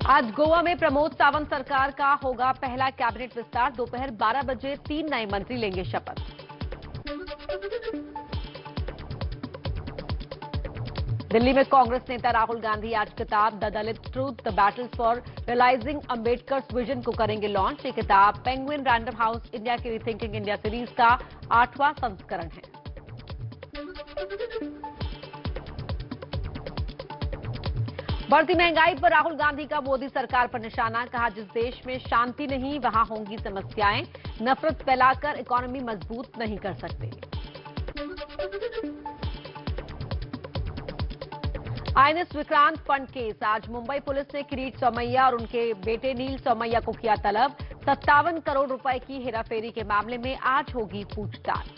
आज गोवा में प्रमोद सावंत सरकार का होगा पहला कैबिनेट विस्तार। दोपहर 12 बजे 3 नए मंत्री लेंगे शपथ। दिल्ली में कांग्रेस नेता राहुल गांधी आज किताब the Dalit truth the battles for realising Ambedkar's vision को करेंगे लॉन्च। ये किताब पेंगुइन रैंडम हाउस इंडिया की रीथिंकिंग इंडिया सीरीज का 8वां संस्करण है। बढ़ती महंगाई पर राहुल गांधी का मोदी सरकार पर निशाना। कहा, जिस देश में शांति नहीं वहां होंगी समस्याएं। नफरत फैलाकर इकोनॉमी मजबूत नहीं कर सकते। INS Vikrant fund case. आज मुंबई पुलिस ने किरीट सोमैया और उनके बेटे नील सोमैया को किया तलब। 57 करोड़ रुपए की हेराफेरी के मामले में आज होगी पूछताछ।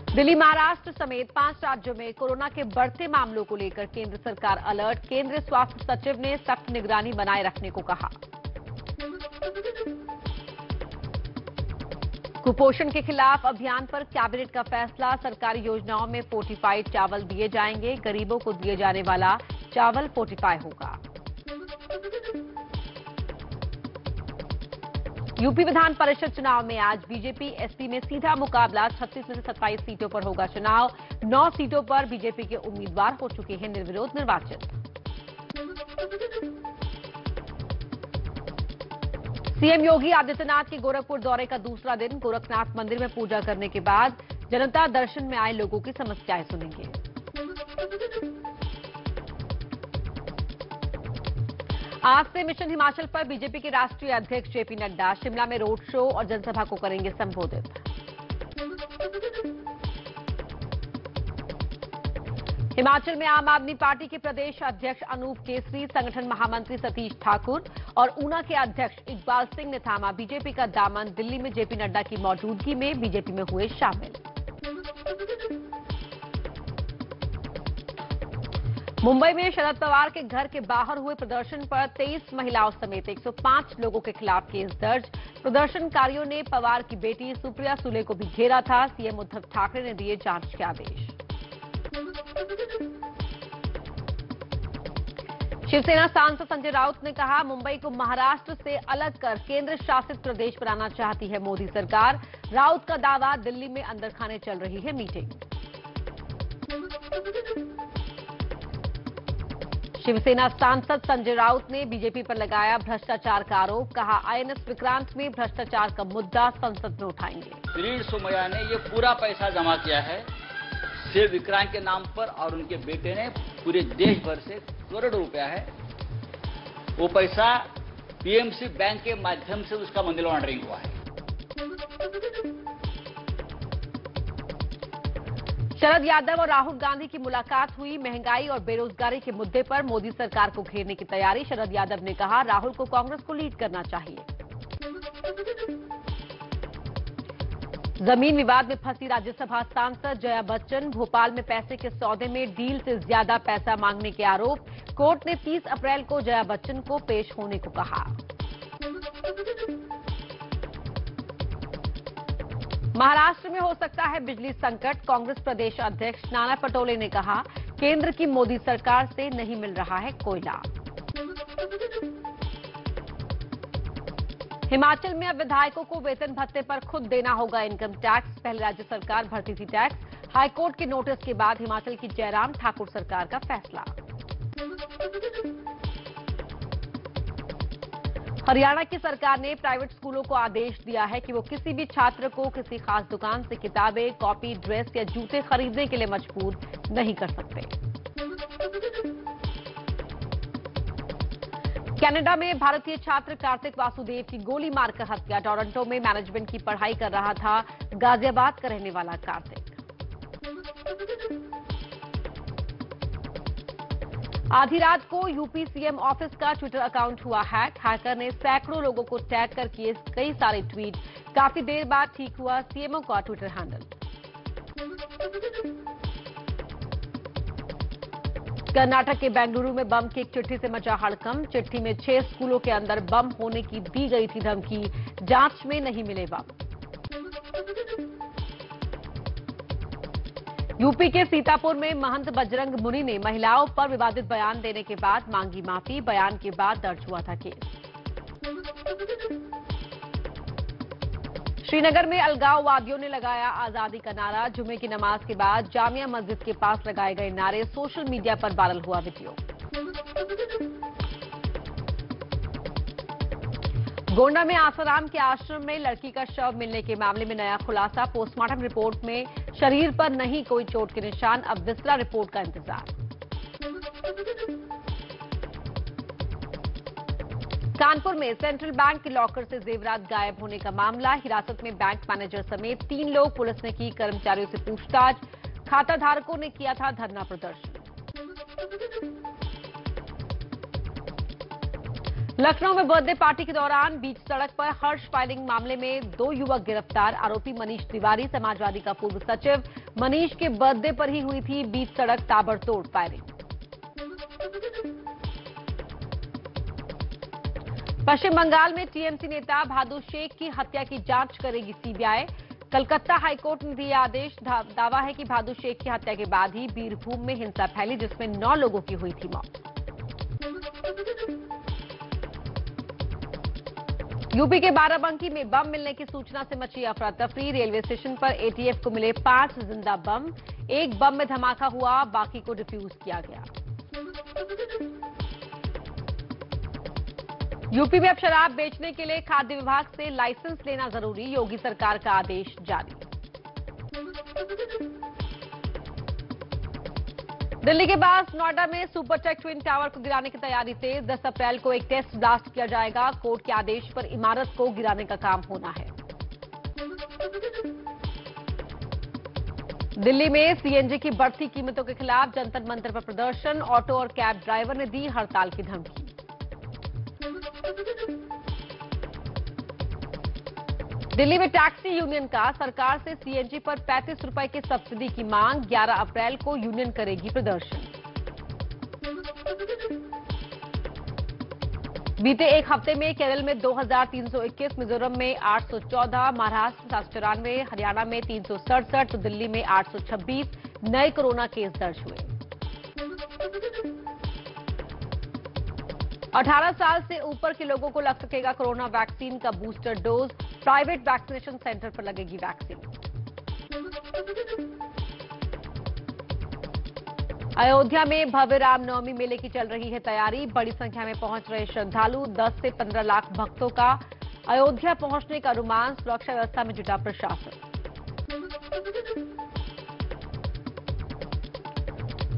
दिल्ली, महाराष्ट्र समेत 5 राज्यों में कोरोना के बढ़ते मामलों को लेकर केंद्र सरकार अलर्ट। केंद्रीय स्वास्थ्य सचिव ने सख्त निगरानी बनाए रखने को कहा। कुपोषण के खिलाफ अभियान पर कैबिनेट का फैसला। सरकारी योजनाओं में फोर्टिफाइड चावल दिए जाएंगे। गरीबों को दिए जाने वाला चावल फोर्टिफाई होगा। यूपी विधान परिषद चुनाव में आज बीजेपी एसपी में सीधा मुकाबला। 36 में से 27 सीटों पर होगा चुनाव। 9 सीटों पर बीजेपी के उम्मीदवार हो चुके हैं निर्विरोध निर्वाचित। सीएम योगी आदित्यनाथ के गोरखपुर दौरे का दूसरा दिन। गोरखनाथ मंदिर में पूजा करने के बाद जनता दर्शन में आए लोगों की समस्याएं सुनेंगे। आज से मिशन हिमाचल पर बीजेपी के राष्ट्रीय अध्यक्ष जेपी नड्डा शिमला में रोड शो और जनसभा को करेंगे संबोधित। हिमाचल में आम आदमी पार्टी के प्रदेश अध्यक्ष अनूप केसरी, संगठन महामंत्री सतीश ठाकुर और ऊना के अध्यक्ष इकबाल सिंह ने थामा बीजेपी का दामन। दिल्ली में जेपी नड्डा की मौजूदगी में बीजेपी में हुए शामिल। मुंबई में शरद पवार के घर के बाहर हुए प्रदर्शन पर 23 महिलाओं समेत 105 लोगों के खिलाफ केस दर्ज। प्रदर्शनकारियों ने पवार की बेटी सुप्रिया सुले को भी घेरा था। सीएम उद्धव ठाकरे ने दिए जांच के आदेश। शिवसेना सांसद संजय राउत ने कहा, मुंबई को महाराष्ट्र से अलग कर केंद्र शासित प्रदेश बनाना चाहती है मोदी सरकार। राउत का दावा, दिल्ली में अंदर खाने चल रही है मीटिंग। शिवसेना सांसद संजय राउत ने बीजेपी पर लगाया भ्रष्टाचार का आरोप। कहा, आईएनएस विक्रांत में भ्रष्टाचार का मुद्दा संसद में उठाएंगे। किरीट सोमैया ने ये पूरा पैसा जमा किया है सिर्फ विक्रांत के नाम पर और उनके बेटे ने पूरे देश भर से करोड़ रुपया है। वो पैसा पीएमसी बैंक के माध्यम से उसका मनी लॉन्ड्रिंग हुआ है। शरद यादव और राहुल गांधी की मुलाकात हुई। महंगाई और बेरोजगारी के मुद्दे पर मोदी सरकार को घेरने की तैयारी। शरद यादव ने कहा, राहुल को कांग्रेस को लीड करना चाहिए। जमीन विवाद में फंसी राज्यसभा सांसद जया बच्चन। भोपाल में पैसे के सौदे में डील से ज्यादा पैसा मांगने के आरोप। कोर्ट ने 30 अप्रैल को जया बच्चन को पेश होने को कहा। महाराष्ट्र में हो सकता है बिजली संकट। कांग्रेस प्रदेश अध्यक्ष नाना पटोले ने कहा, केंद्र की मोदी सरकार से नहीं मिल रहा है कोयला। हिमाचल में अब विधायकों को वेतन भत्ते पर खुद देना होगा इनकम टैक्स। पहले राज्य सरकार भरती थी टैक्स। हाईकोर्ट के नोटिस के बाद हिमाचल की जयराम ठाकुर सरकार का फैसला। हरियाणा की सरकार ने प्राइवेट स्कूलों को आदेश दिया है कि वो किसी भी छात्र को किसी खास दुकान से किताबें, कॉपी, ड्रेस या जूते खरीदने के लिए मजबूर नहीं कर सकते। कनाडा में भारतीय छात्र कार्तिक वासुदेव की गोली मारकर हत्या। टोरंटो में मैनेजमेंट की पढ़ाई कर रहा था गाजियाबाद का रहने वाला कार्तिक। आधी रात को यूपी सीएम ऑफिस का ट्विटर अकाउंट हुआ हैक। हैकर ने सैकड़ों लोगों को टैग कर किए कई सारे ट्वीट। काफी देर बाद ठीक हुआ सीएमओ का ट्विटर हैंडल। कर्नाटक के बेंगलुरु में बम की एक चिट्ठी से मचा हड़कंप। चिट्ठी में 6 स्कूलों के अंदर बम होने की दी गई थी धमकी। जांच में नहीं मिले बम। यूपी के सीतापुर में महंत बजरंग मुनि ने महिलाओं पर विवादित बयान देने के बाद मांगी माफी। बयान के बाद दर्ज हुआ था केस। श्रीनगर में अलगाववादियों ने लगाया आजादी का नारा। जुमे की नमाज के बाद जामिया मस्जिद के पास लगाए गए नारे सोशल मीडिया पर वायरल हुआ वीडियो। गोंडा में आसाराम के आश्रम में लड़की का शव मिलने के मामले में नया खुलासा। पोस्टमार्टम रिपोर्ट में शरीर पर नहीं कोई चोट के निशान, अब विस्तृत रिपोर्ट का इंतजार। कानपुर में सेंट्रल बैंक के लॉकर से जेवरात गायब होने का मामला। हिरासत में बैंक मैनेजर समेत 3 लोग। पुलिस ने की कर्मचारियों से पूछताछ। खाता धारकों ने किया था धरना प्रदर्शन। लखनऊ में बर्थडे पार्टी के दौरान बीच सड़क पर हर्ष फायरिंग मामले में 2 युवक गिरफ्तार। आरोपी मनीष तिवारी समाजवादी का पूर्व सचिव। मनीष के बर्थडे पर ही हुई थी बीच सड़क ताबड़तोड़ फायरिंग। पश्चिम बंगाल में टीएमसी नेता भादु शेख की हत्या की जांच करेगी सीबीआई। कलकत्ता हाईकोर्ट ने दिया आदेश। दावा है कि भादु शेख की हत्या के बाद ही बीरभूम में हिंसा फैली, जिसमें 9 लोगों की हुई थी मौत। यूपी के बाराबंकी में बम मिलने की सूचना से मची अफरा तफरी। रेलवे स्टेशन पर एटीएफ को मिले 5 जिंदा बम। एक बम में धमाका हुआ, बाकी को डिफ्यूज किया गया। यूपी में अब शराब बेचने के लिए खाद्य विभाग से लाइसेंस लेना जरूरी। योगी सरकार का आदेश जारी। दिल्ली के पास नोएडा में सुपरटेक ट्विन टावर को गिराने की तैयारी तेज। 10 अप्रैल को एक टेस्ट ब्लास्ट किया जाएगा। कोर्ट के आदेश पर इमारत को गिराने का काम होना है। दिल्ली में सीएनजी की बढ़ती कीमतों के खिलाफ जंतर मंतर पर प्रदर्शन। ऑटो और कैब ड्राइवर ने दी हड़ताल की धमकी। दिल्ली में टैक्सी यूनियन का सरकार से सीएनजी पर 35 रुपए की सब्सिडी की मांग। 11 अप्रैल को यूनियन करेगी प्रदर्शन। बीते एक हफ्ते में केरल में 2321, मिजोरम में 814, महाराष्ट्र 794, हरियाणा में 367 तो दिल्ली में 826 नए कोरोना केस दर्ज हुए। 18 साल से ऊपर के लोगों को लग सकेगा कोरोना वैक्सीन का booster dose. Private vaccination centre पर लगेगी वैक्सीन। अयोध्या में भव्य रामनवमी मेले की चल रही है तैयारी। बड़ी संख्या में पहुंच रहे श्रद्धालु। 10 से 15 लाख भक्तों का अयोध्या पहुंचने का अनुमान। सुरक्षा व्यवस्था में जुटा प्रशासन।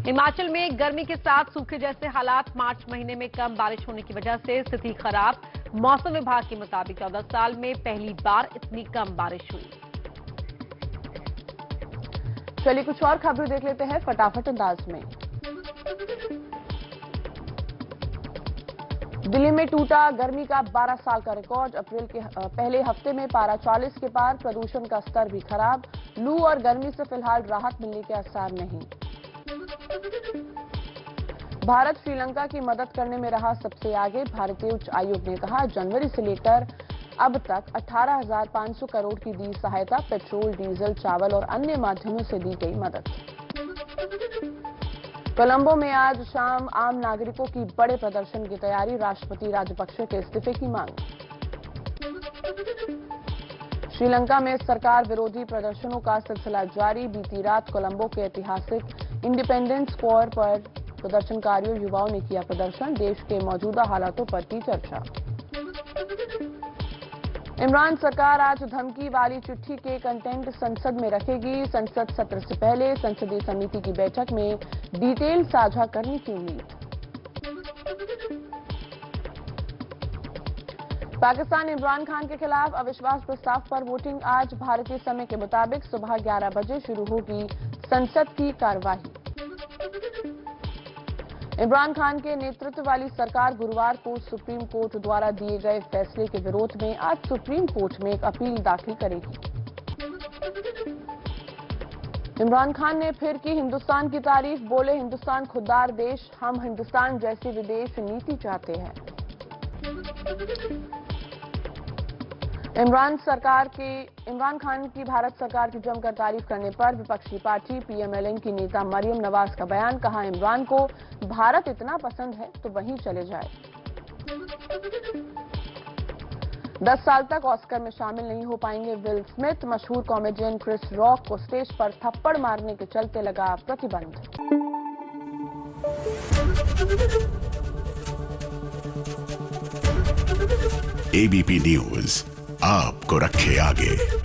हिमाचल में गर्मी के साथ सूखे जैसे हालात। मार्च महीने में कम बारिश होने की वजह से स्थिति खराब। मौसम विभाग के मुताबिक 14 साल में पहली बार इतनी कम बारिश हुई। चलिए कुछ और खबरें देख लेते हैं फटाफट अंदाज में। दिल्ली में टूटा गर्मी का 12 साल का रिकॉर्ड। अप्रैल के पहले हफ्ते में पारा 40 के पार। प्रदूषण का स्तर भी खराब। लू और गर्मी से फिलहाल राहत मिलने के आसार नहीं। भारत श्रीलंका की मदद करने में रहा सबसे आगे। भारतीय उच्च आयोग ने कहा जनवरी से लेकर अब तक 18,500 करोड़ की दी सहायता। पेट्रोल, डीजल, चावल और अन्य माध्यमों से दी गई मदद। कोलंबो में आज शाम आम नागरिकों की बड़े प्रदर्शन की तैयारी। राष्ट्रपति राजपक्षे के इस्तीफे की मांग। श्रीलंका में सरकार विरोधी प्रदर्शनों का सिलसिला जारी। बीती रात कोलंबो के ऐतिहासिक इंडिपेंडेंस स्क्वायर पर प्रदर्शनकारियों युवाओं ने किया प्रदर्शन। देश के मौजूदा हालातों पर की चर्चा। इमरान सरकार आज धमकी वाली चिट्ठी के कंटेंट संसद में रखेगी। संसद सत्र से पहले संसदीय समिति की बैठक में डिटेल साझा करने की उम्मीद। पाकिस्तान इमरान खान के खिलाफ अविश्वास प्रस्ताव पर वोटिंग आज। भारतीय समय के मुताबिक सुबह 11 बजे शुरू होगी संसद की कार्यवाही। इमरान खान के नेतृत्व वाली सरकार गुरुवार को सुप्रीम कोर्ट द्वारा दिए गए फैसले के विरोध में आज सुप्रीम कोर्ट में एक अपील दाखिल करेगी। इमरान खान ने फिर की हिंदुस्तान की तारीफ। बोले हिंदुस्तान खुददार देश, हम हिंदुस्तान जैसी विदेश नीति चाहते हैं। इमरान खान की भारत सरकार की जमकर तारीफ करने पर विपक्षी पार्टी पीएमएलएन की नेता मरियम नवाज का बयान। कहा, इमरान को भारत इतना पसंद है तो वहीं चले जाए। 10 साल तक ऑस्कर में शामिल नहीं हो पाएंगे विल स्मिथ। मशहूर कॉमेडियन क्रिस रॉक को स्टेज पर थप्पड़ मारने के चलते लगा प्रतिबंध। एबीपी न्यूज आपको रखे आगे।